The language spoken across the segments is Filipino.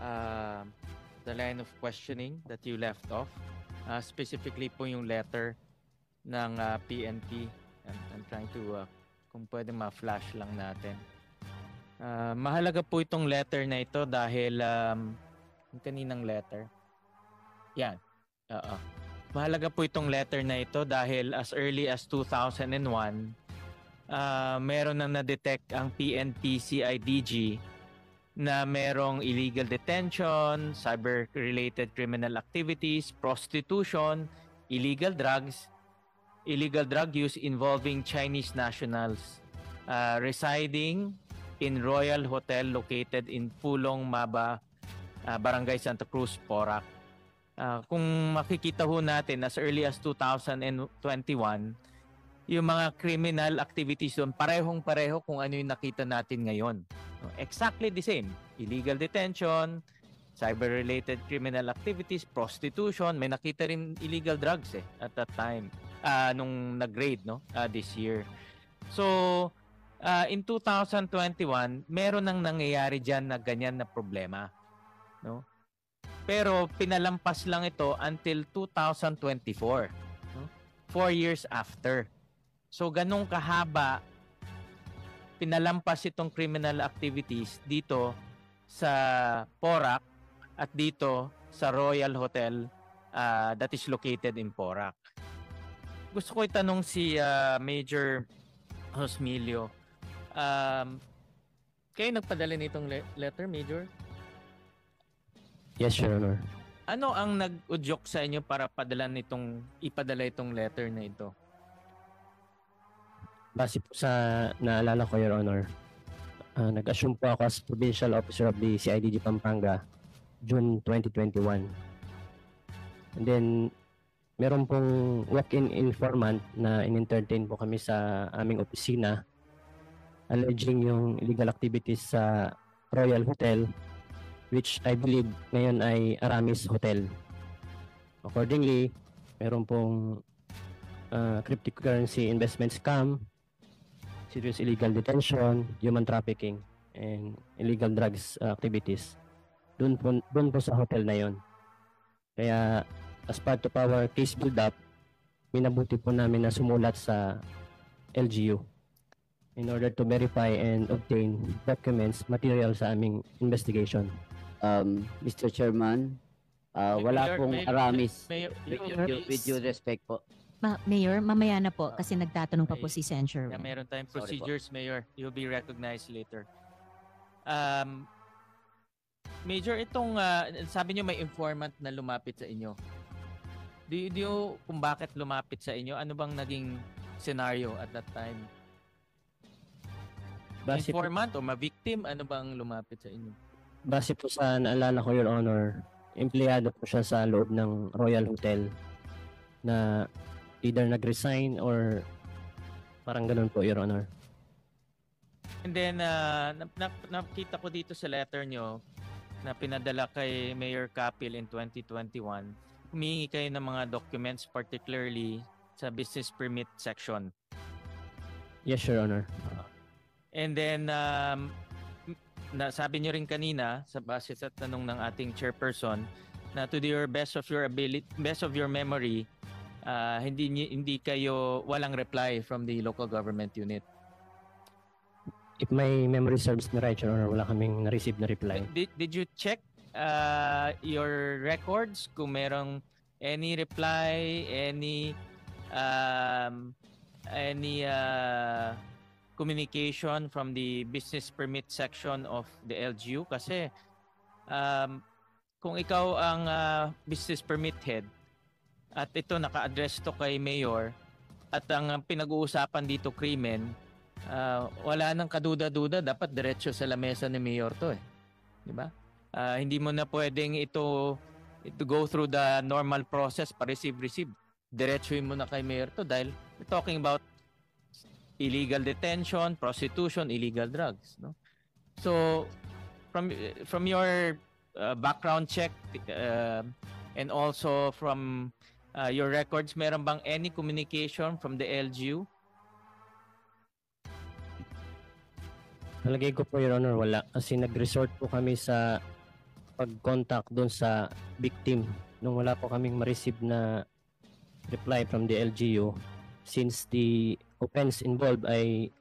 uh, the line of questioning that you left off. Specifically po yung letter ng PNP. I'm trying to, kung pwede ma-flash lang natin. Mahalaga po itong letter na ito dahil yung kaninang letter. Yan. Mahalaga po itong letter na ito dahil as early as 2001, meron nang na-detect ang PNP CIDG na merong illegal detention, cyber-related criminal activities, prostitution, illegal drug use involving Chinese nationals residing in Royal Hotel located in Pulong Maba, Barangay Santa Cruz, Porac. Kung makikita ho natin as early as 2021, yung mga criminal activities doon, parehong-pareho kung ano yung nakita natin ngayon. Exactly the same. Illegal detention, cyber-related criminal activities, prostitution. May nakita rin illegal drugs at that time nung nag-grade this year. So, in 2021, meron nang nangyayari dyan na ganyan na problema. No? Pero pinalampas lang ito until 2024. 4 years after. So, ganun kahaba pinalampas itong criminal activities dito sa Porac at dito sa Royal Hotel that is located in Porac. Gusto ko itanong si Major Josmilio. Kayo nagpadala nitong letter, Major? Yes, Your Honor. Ano ang nag-udyok sa inyo para ipadala itong letter na ito? Base po sa naalala ko, Your Honor, nag-assume po ako as Provincial Officer of the CIDG Pampanga June 2021. And then, meron pong walk-in informant na in-entertain po kami sa aming opisina alleging yung illegal activities sa Royal Hotel, which I believe ngayon ay Aramis Hotel. Accordingly, meron pong cryptocurrency investment scam, serious illegal detention, human trafficking, and illegal drugs activities. Doon po sa hotel na yon. Kaya as part of our case build-up, minabuti po namin na sumulat sa LGU in order to verify and obtain documents, material sa aming investigation. Mr. Chairman, wala pong Aramis. With due respect po. Mayor, mamaya na po kasi nagtatanong pa po si Senator. Yeah, meron tayong procedures, Mayor. You'll be recognized later. Major, itong sabi niyo may informant na lumapit sa inyo. Do you kung bakit lumapit sa inyo? Ano bang naging scenario at that time? Informant o ma-victim? Ano bang lumapit sa inyo? Base po sa naalala ko, Your Honor, empleyado po siya sa loob ng Royal Hotel na either nag-resign or parang ganun po, Your Honor. And then, nakita ko dito sa letter nyo na pinadala kay Mayor Capil in 2021, humingi kayo ng mga documents, particularly sa business permit section. Yes, Your Honor. And then, sabi nyo rin kanina, sa base sa tanong ng ating chairperson, na to the best of your ability, best of your memory, hindi kayo walang reply from the local government unit. If my memory serves me right, Your Honor, wala kaming na-receive na reply. Did you check your records kung merong any reply, any communication from the business permit section of the LGU? Kasi kung ikaw ang business permit head at ito naka-address to kay Mayor at ang pinag-uusapan dito krimen, wala nang kaduda-duda, dapat diretso sa lamesa ni Mayor to di ba? Hindi mo na pwedeng ito go through the normal process pa receive. Diretsuhin mo na kay Mayor to dahil we're talking about illegal detention, prostitution, illegal drugs, no? So from your background check and also from your records, meron bang any communication from the LGU? Nalagay ko po, Your Honor, wala. Kasi nag-resort po kami sa nakapag-contact doon sa victim nung wala po kaming ma-receive na reply from the LGU, since the offense involved ay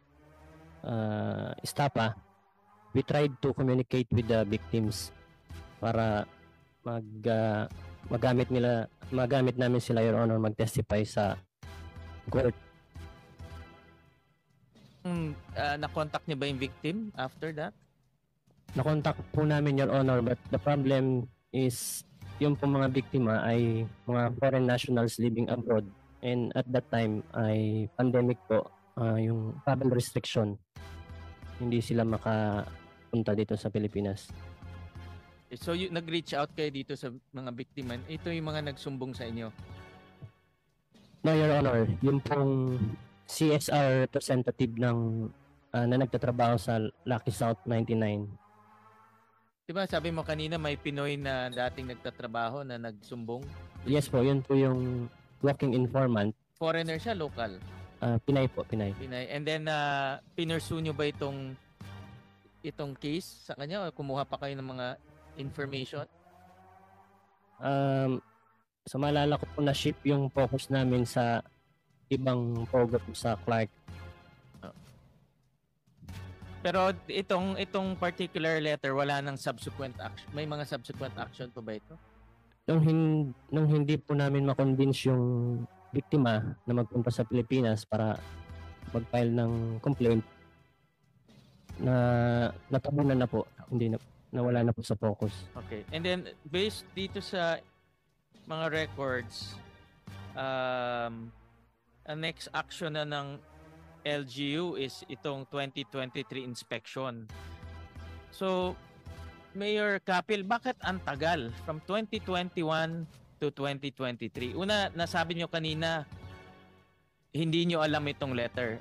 estafa. We tried to communicate with the victims para magamit namin sila, Your Honor, mag-testify sa court. Na-contact niyo ba yung victim after that? Na-contact po namin, Your Honor, but the problem is yung po mga biktima ay mga foreign nationals living abroad, and at that time ay pandemic po, yung travel restriction, hindi sila makapunta dito sa Pilipinas. So nag-reach out kayo dito sa mga biktima. Ito yung mga nagsumbong sa inyo. No, Your Honor, yung pong CSR representative ng na nagtatrabaho sa Lucky South 99. Diba sabi mo kanina may Pinoy na dating nagtatrabaho na nagsumbong? Yes po, yun po yung walking informant. Foreigner siya, local? Pinay po, Pinay. And then, pinursue nyo ba itong case sa kanya o kumuha pa kayo ng mga information? Sa maalala ko po, na-shift yung focus namin sa ibang program sa Clark. Pero itong particular letter, wala nang subsequent action. May mga subsequent action po ba ito? Nung hindi po namin ma-convince yung biktima na magpunta sa Pilipinas para mag-file ng complaint, na natabunan na po. Hindi na, nawala na po sa focus. Okay. And then, based dito sa mga records, ang next action na ng LGU is itong 2023 inspection. So, Mayor Kapil, bakit ang tagal from 2021 to 2023? Una, nasabi nyo kanina, hindi nyo alam itong letter.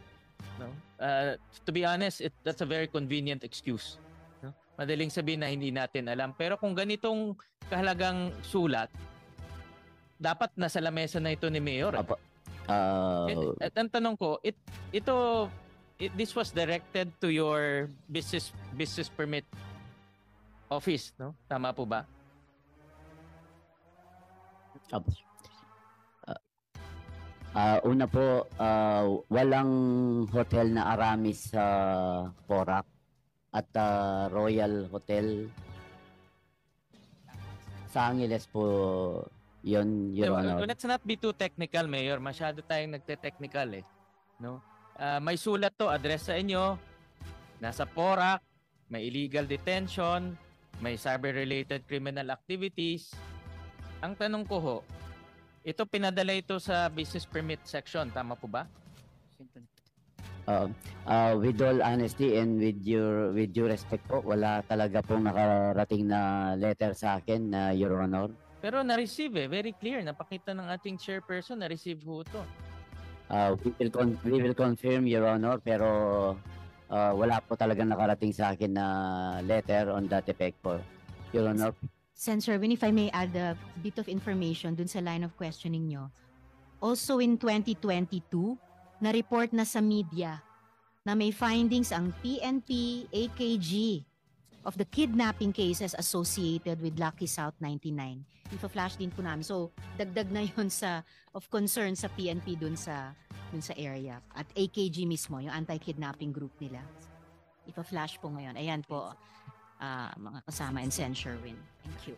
No? To be honest, that's a very convenient excuse. No? Madaling sabihin na hindi natin alam. Pero kung ganitong kahalagang sulat, dapat nasa lamesa na ito ni Mayor. At ang tanong ko, this was directed to your business permit office, no? Tama po ba? Una po, walang hotel na Aramis sa Porac at Royal Hotel sa Angeles po. Yun, Your Honor. Let's not be too technical, Mayor. Masyado tayong nagte-technical no? May sulat to, address sa inyo, nasa Porac, may illegal detention, may cyber-related criminal activities. Ang tanong ko ho, ito pinadala ito sa business permit section, tama po ba? With all honesty and with your respect po, wala talaga pong nakarating na letter sa akin, Your Honor. Pero na-receive very clear. Napakita ng ating chairperson, na-receive ho ito. We will confirm, Your Honor, pero wala po talagang nakarating sa akin na letter on that effect po, Your Honor. Sen. Sherwin, if I may add a bit of information dun sa line of questioning nyo. Also in 2022, na-report na sa media na may findings ang PNP, AKG of the kidnapping cases associated with Lucky South 99. Ipa-flash din po namin. So, dagdag na yun of concern sa PNP dun sa area. At AKG mismo, yung anti-kidnapping group nila. Ipa-flash po ngayon. Ayan po, mga kasama and Sen. Sherwin. Thank you.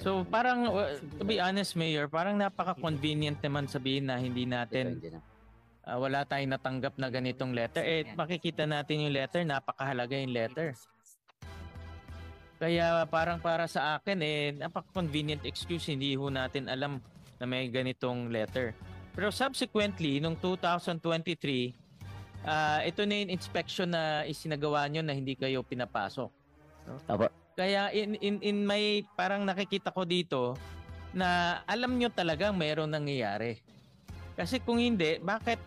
So, parang, to be honest, Mayor, parang napaka-convenient naman sabihin na hindi natin wala tayong natanggap na ganitong letter. Makikita natin yung letter, napakahalaga yung letter. Kaya parang para sa akin, napaka-convenient excuse, hindi ho natin alam na may ganitong letter. Pero subsequently, noong 2023, ito na yung inspection na isinagawa nyo na hindi kayo pinapasok. No? Kaya in may parang nakikita ko dito na alam nyo talagang mayroong nangyayari. Kasi kung hindi, bakit,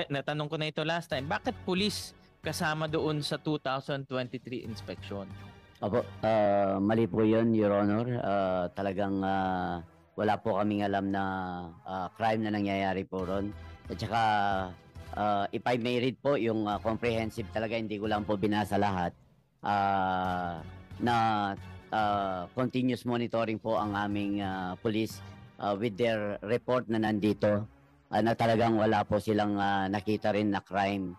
natanong ko na ito last time, bakit police kasama doon sa 2023 inspection? Mali po yun, Your Honor. Talagang wala po kaming alam na crime na nangyayari po ron. At saka if I may read po yung comprehensive talaga, hindi ko lang po binasa lahat. Na continuous monitoring po ang aming police with their report na nandito na talagang wala po silang nakita rin na crime.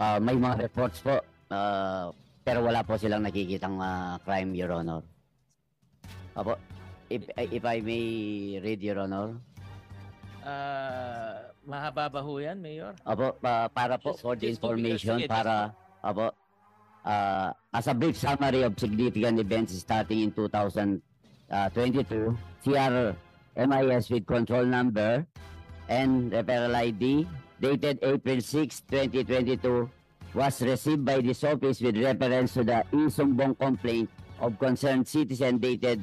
May mga reports po pero wala po silang nakikitang crime, Your Honor. Opo, if I may read, Your Honor. Mahaba ba ho yan, Mayor? Opo, para po Just- for the just po because- information, sige, para, opo, as a brief summary of significant events starting in 2022, CRMIS with control number and referral ID dated April 6, 2022 was received by this office with reference to the Isumbong complaint of concerned citizen dated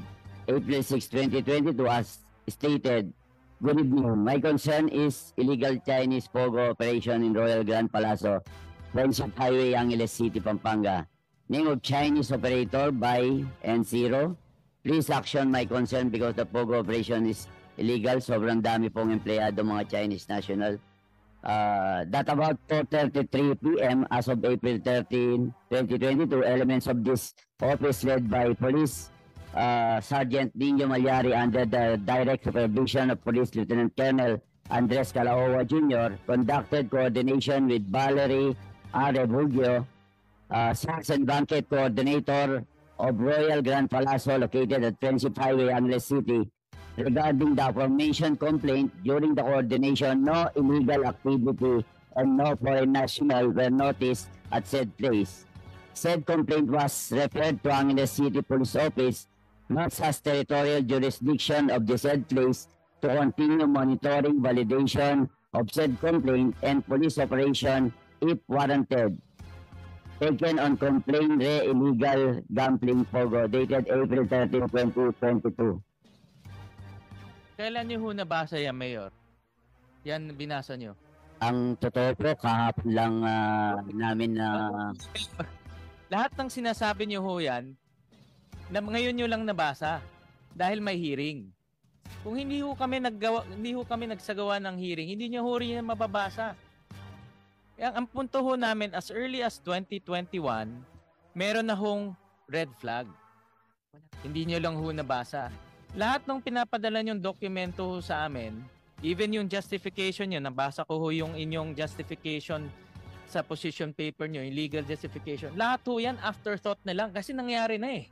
April 6, 2022 as stated. Good evening. My concern is illegal Chinese POGO operation in Royal Grand Palazzo, Friendship Highway, Angeles City, Pampanga. Name of Chinese operator by N0. Please action my concern because the POGO operation is illegal. Sobrang dami pong empleyado mga Chinese national. That about 4:33 p.m. as of April 13, 2022, elements of this office led by police Sergeant Nino Malyari under the direct supervision of Police Lieutenant Colonel Andres Calahova Jr. conducted coordination with Valerie R. Bugio, Sales and Banquet Coordinator of Royal Grand Palazzo located at Friendship Highway, Angeles City regarding the aforementioned complaint. During the coordination, no illegal activity and no foreign national were noticed at said place. Said complaint was referred to Angeles City Police Office, not as territorial jurisdiction of the said place, to continue monitoring validation of said complaint and police operation if warranted. Taken on complaint re illegal gambling POGO dated April 13, 2022. Kailan nyo ho nabasa yan, Mayor? Yan binasa nyo? Ang totoo po, kahapon lang namin na Lahat ng sinasabi nyo ho yan, na ngayon nyo lang nabasa dahil may hearing. Kung hindi ho kami nagsagawa ng hearing, hindi nyo ho rin yan mababasa. Ang punto ho namin, as early as 2021, meron na hong red flag. Hindi nyo lang ho nabasa. Lahat ng pinapadala nyong dokumento ho sa amin, even yung justification nyo, nabasa ko ho yung inyong justification sa position paper nyo, yung legal justification, lahat ho yan afterthought na lang kasi nangyari na eh.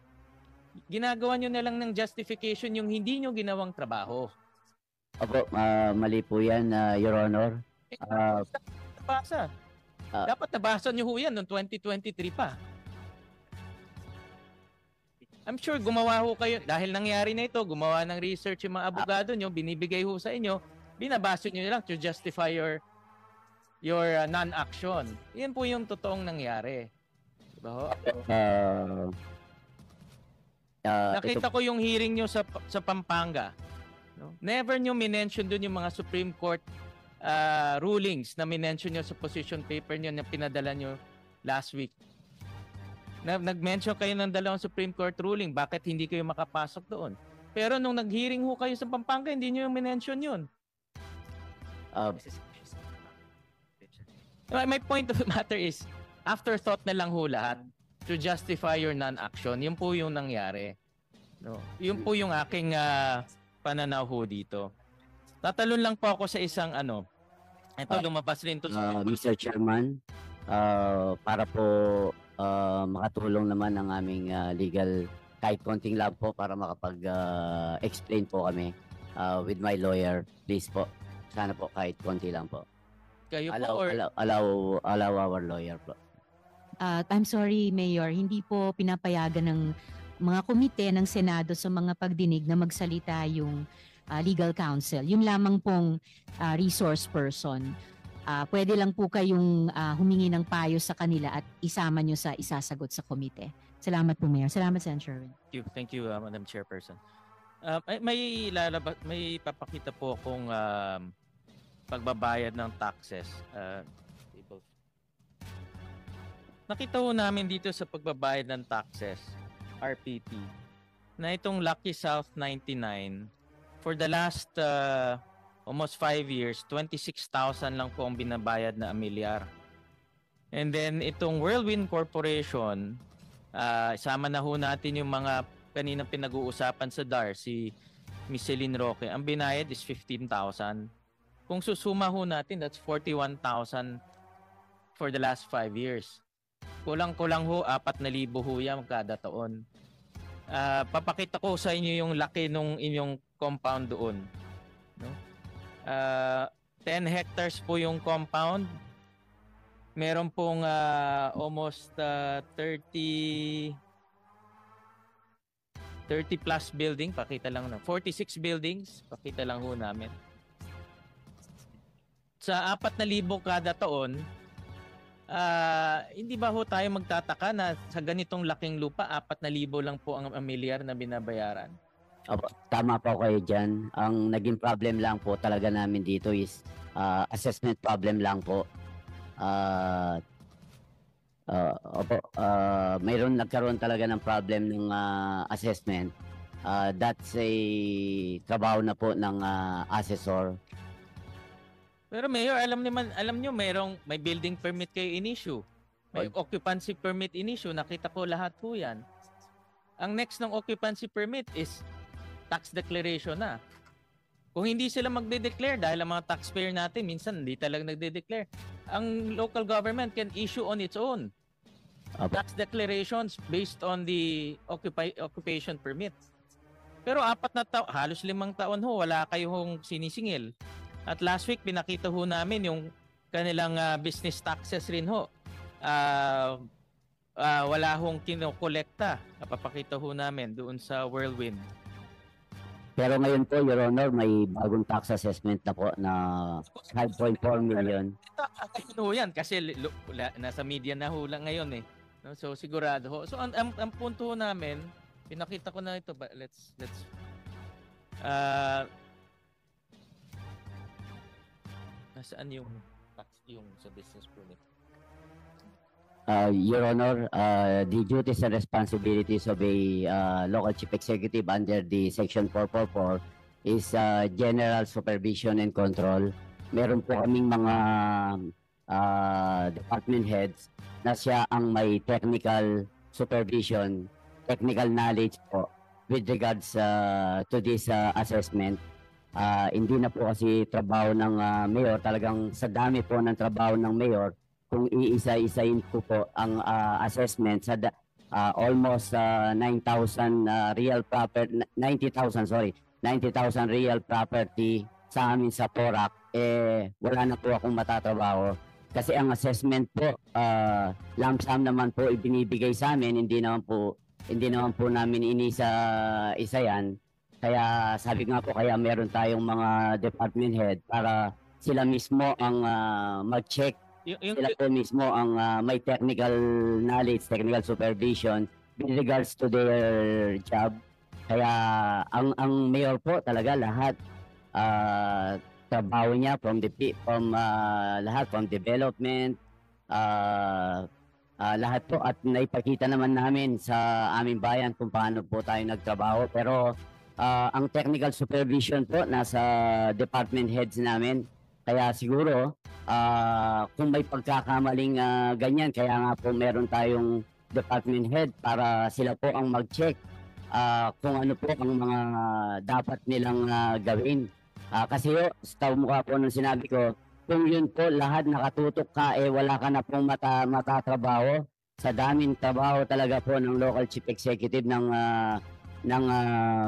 Ginagawa nyo na lang ng justification yung hindi nyo ginawang trabaho. opo, mali po yan, Your Honor. Nabasa. Dapat nabasa nyo ho yan noong 2023 pa. I'm sure gumawa ho kayo, dahil nangyari na ito, gumawa ng research yung mga abogado nyo, binibigay ho sa inyo, binabasa nyo lang to justify your non-action. Yan po yung totoong nangyari. Diba ho? Nakita ko yung hearing nyo sa Pampanga. No? Never nyo minention dun yung mga Supreme Court rulings na minention nyo sa position paper nyo na pinadala nyo last week. Nag-mention kayo ng dalawang Supreme Court ruling, bakit hindi kayo makapasok doon? Pero nung nag-hearing ho kayo sa Pampanga, hindi nyo yung minention yun. My point of the matter is, afterthought na lang ho lahat to justify your non-action. Yun po yung nangyari. No? Yun po yung aking pananaw ho dito. Tatalon lang po ako sa isang ito lumabas rin to sa Mr. Chairman, para po makatulong naman ang aming legal, kahit konting lang po para makapag-explain po kami with my lawyer. Please po, sana po kahit konti lang po. kayo po Allow, or allow our lawyer po. I'm sorry, Mayor, hindi po pinapayagan ng mga komite ng Senado sa mga pagdinig na magsalita yung legal counsel. Yung lamang pong resource person. Pwede lang po kayong humingi ng payo sa kanila at isama nyo sa isasagot sa komite. Salamat po, Mayor. Salamat, Senator Sherwin. Thank you, Madam Chairperson. May papakita po akong pagbabayad ng taxes. Nakita ho namin dito sa pagbabayad ng taxes, RPT, na itong Lucky South 99 for the last almost 5 years, 26,000 lang po ang binabayad na amilyar. And then itong Whirlwind Corporation, isama na ho natin yung mga kanina pinag-uusapan sa DAR, si Miss Celine Roque, ang binayad is 15,000. Kung susuma ho natin, that's 41,000 for the last 5 years. Kulang-kulang ho, 4,000 ho yan kada taon. Papakita ko sa inyo yung laki ng inyong compound doon. No? 10 hectares po yung compound. Meron pong almost 30 plus building, pakita lang na. 46 buildings, pakita lang ho namin. Sa 4,000 kada taon, hindi ba ho tayo magtataka na sa ganitong laking lupa, 4,000 lang po ang amilyar na binabayaran? Opo, tama po kayo dyan. Ang naging problem lang po talaga namin dito is assessment problem lang po. Mayroon nagkaroon talaga ng problem ng assessment. That's a trabaho na po ng assessor. Pero Mayor, alam nyo may building permit kayo in-issue. May occupancy permit in-issue. Nakita ko lahat po yan. Ang next ng occupancy permit is tax declaration na. Kung hindi sila magde-declare dahil ang mga taxpayer natin minsan hindi talaga nagde-declare, ang local government can issue on its own tax declarations based on the occupation permit. Pero halos 5 taon ho, wala kayong sinisingil. At last week, pinakita ho namin yung kanilang business taxes rin ho. Wala hong kinokolekta. Napapakita ho namin doon sa Whirlwind. Pero ngayon po, Your Honor, may bagong tax assessment na po na 5.4 million. Ayun ho yan, kasi nasa media na ho lang ngayon eh. No? So sigurado ho. So ang punto ho namin, pinakita ko na ito, but let's nasaan yung tax yung sa business permit? Your Honor, the duties and responsibilities of a local chief executive under the Section 444 is general supervision and control. Meron po kaming mga department heads na siya ang may technical supervision, technical knowledge po with regards to this assessment. Hindi na po kasi trabaho ng mayor, talagang sa dami po ng trabaho ng mayor, kung iisa-isain po ang assessment sa almost 90,000 real property sa amin sa Porac, wala na po akong matatrabaho. Kasi ang assessment po, lump sum naman po ibinibigay sa amin, hindi naman po namin inisa yan. Kaya sabi nga po, kaya meron tayong mga department head para sila mismo ang mag-check. Sila po mismo ang may technical knowledge, technical supervision with regards to their job. Kaya ang mayor po talaga lahat trabaho niya from development, lahat po, at naipakita naman namin sa aming bayan kung paano po tayo nagtrabaho. Pero ang technical supervision po nasa department heads namin. Kaya siguro kung may pagkakamaling ganyan, kaya nga po meron tayong department head para sila po ang mag-check kung ano po ang mga dapat nilang gawin. Kasi sa mukha po nung sinabi ko, kung yun po lahat nakatutok ka, wala ka na pong matatrabaho. Sa daming trabaho talaga po ng local chief executive ng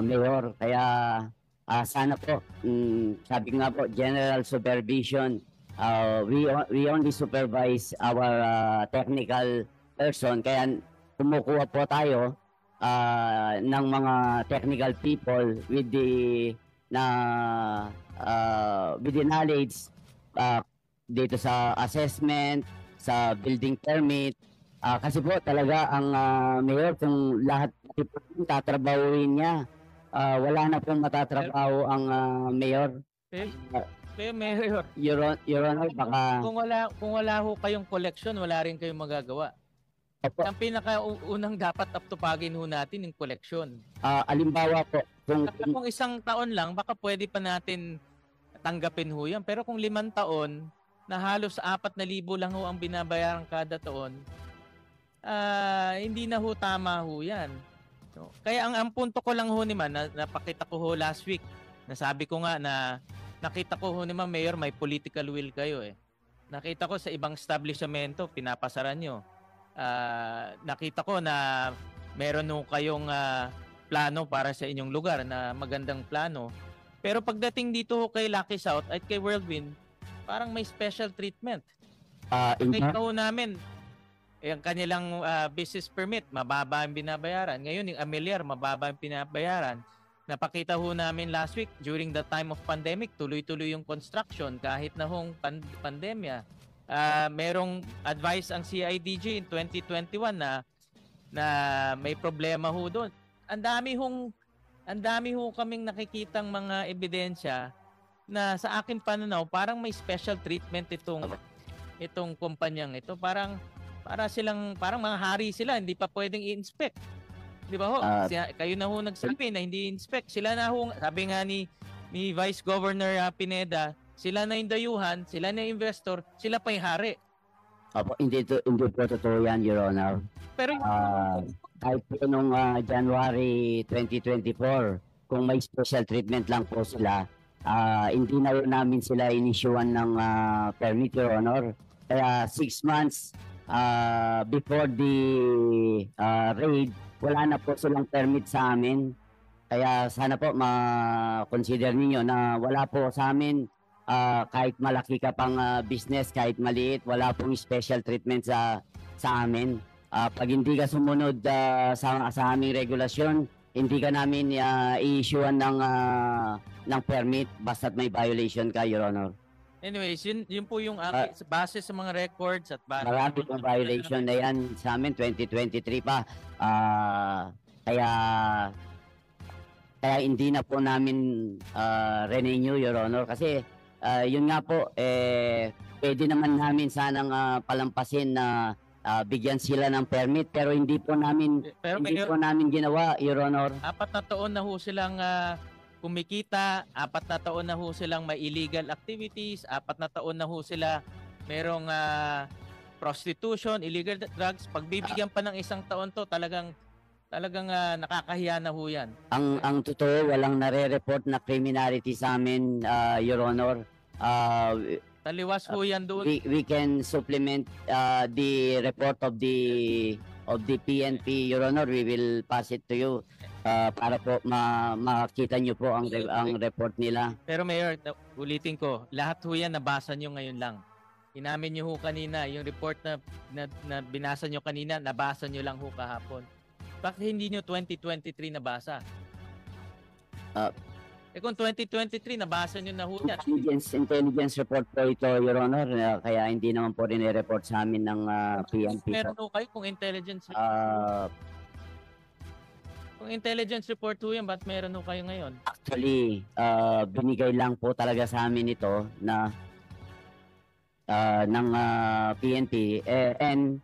mayor. Kaya sana po, sabi nga po, general supervision. We only supervise our technical person. Kaya kumukuha po tayo ng mga technical people with the knowledge dito sa assessment, sa building permit. Kasi po talaga ang mayor, kung lahat tatrabahuin niya, wala na pong matatrabaho ang mayor. Mayor, Your Honor, baka kung wala ho kayong collection, wala rin kayong magagawa. Ang pinakaunang dapat aptupagin ho natin yung collection. alimbawa po, Kung isang taon lang, baka pwede pa natin tatanggapin ho yan. Pero kung 5 taon, na halos 4,000 lang ho ang binabayaran kada taon, hindi na ho tama ho yan. So, kaya ang punto ko lang ho ni Man, napakita ko ho last week, nasabi ko nga na nakita ko ho ni Man, Mayor, may political will kayo eh. Nakita ko sa ibang establishmento, pinapasaran nyo. Nakita ko na meron ho kayong plano para sa inyong lugar na magandang plano. Pero pagdating dito ho kay Lucky South at kay Whirlwind, parang may special treatment. Nakita ho namin, ang kanilang business permit, mababa ang binabayaran. Ngayon, yung Ameliar, mababa ang binabayaran. Napakita ho namin last week, during the time of pandemic, tuloy-tuloy yung construction kahit na hong pandemya. Merong advice ang CIDG in 2021 na may problema ho doon. Ang dami ho kaming nakikitang mga ebidensya na sa akin pananaw parang may special treatment itong kumpanyang ito. Parang mga hari sila, hindi pa pwedeng i-inspect. Di ba ho? Kayo na ho nagsabi na hindi i-inspect. Sila na ho, sabi nga ni Vice Governor Pineda, sila na yung dayuhan, sila na yung investor, sila pa yung hari. Opo, hindi po totoo yan, Your Honor. Pero kahit po nung January 2024, kung may special treatment lang po sila, hindi na rin namin sila inisyuan ng permit, Your Honor. Kaya 6 months before the raid, wala na po silang permit sa amin. Kaya sana po ma-consider ninyo na wala po sa amin, kahit malaki ka pang business, kahit maliit, wala pong special treatment sa amin. Pag hindi ka sumunod sa aming regulasyon, hindi ka namin i-issuean ng permit basta't may violation ka, Your Honor. anyways, yun po yung base sa mga records at base. Marami pong violation na yan sa amin, 2023 pa. Kaya hindi na po namin renew, Your Honor. Kasi yun nga po, pwede naman namin sanang palampasin na bigyan sila ng permit, pero hindi po namin ginawa, Your Honor. 4 na taon na ho silang kumikita, 4 na taon na ho silang may illegal activities, 4 na taon na ho sila merong prostitution, illegal drugs. Pagbibigyan pa ng 1 taon to, talagang nakakahiya na ho yan. Ang totoo, walang nare-report na criminality sa amin, Your Honor. Taliwas ho yan doon. We can supplement the report of the PNP, Your Honor. We will pass it to you para po makita nyo po ang report nila. Pero Mayor, ulitin ko, lahat ho yan nabasa nyo ngayon lang. Inamin nyo ho kanina, yung report na binasa nyo kanina, nabasa nyo lang ho kahapon. Bakit hindi nyo 2023 nabasa? Kung 2023, nabasa nyo na ho yan. Intelligence report po ito, Your Honor. Kaya hindi naman po rin i-report sa amin ng PNP. Meron ho kayo kung intelligence report. Kung intelligence report ho yan, ba't meron ho kayo ngayon? Actually, binigay lang po talaga sa amin ito na ng PNP. And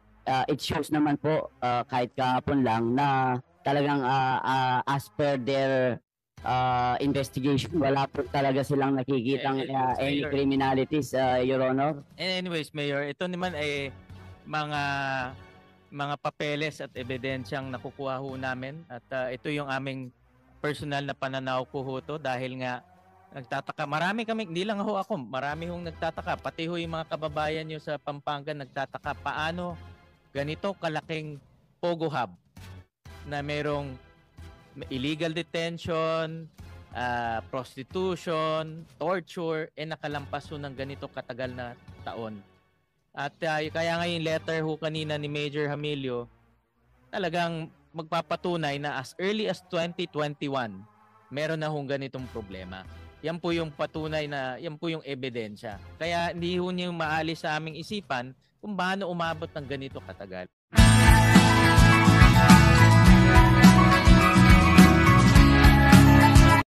it shows naman po kahit kahapon lang na talagang as per their investigation, wala po talaga silang nakikitang any criminalities, Your Honor. Anyways, Mayor, ito naman ay mga papeles at ebidensyang nakukuha ho namin at ito yung aming personal na pananaw ko ho to dahil nga nagtataka. Marami kami, hindi lang ho ako, marami hong nagtataka. Pati ho yung mga kababayan nyo sa Pampanga nagtataka paano ganito kalaking Pogo Hub na merong illegal detention, prostitution, torture, nakalampas ho ng ganito katagal na taon. At kaya nga yung letter ho kanina ni Major Hamilio, talagang magpapatunay na as early as 2021, meron na hong ganitong problema. Yan po yung patunay na, yan po yung ebidensya. Kaya hindi ho niyo maalis sa aming isipan kung paano umabot ng ganito katagal.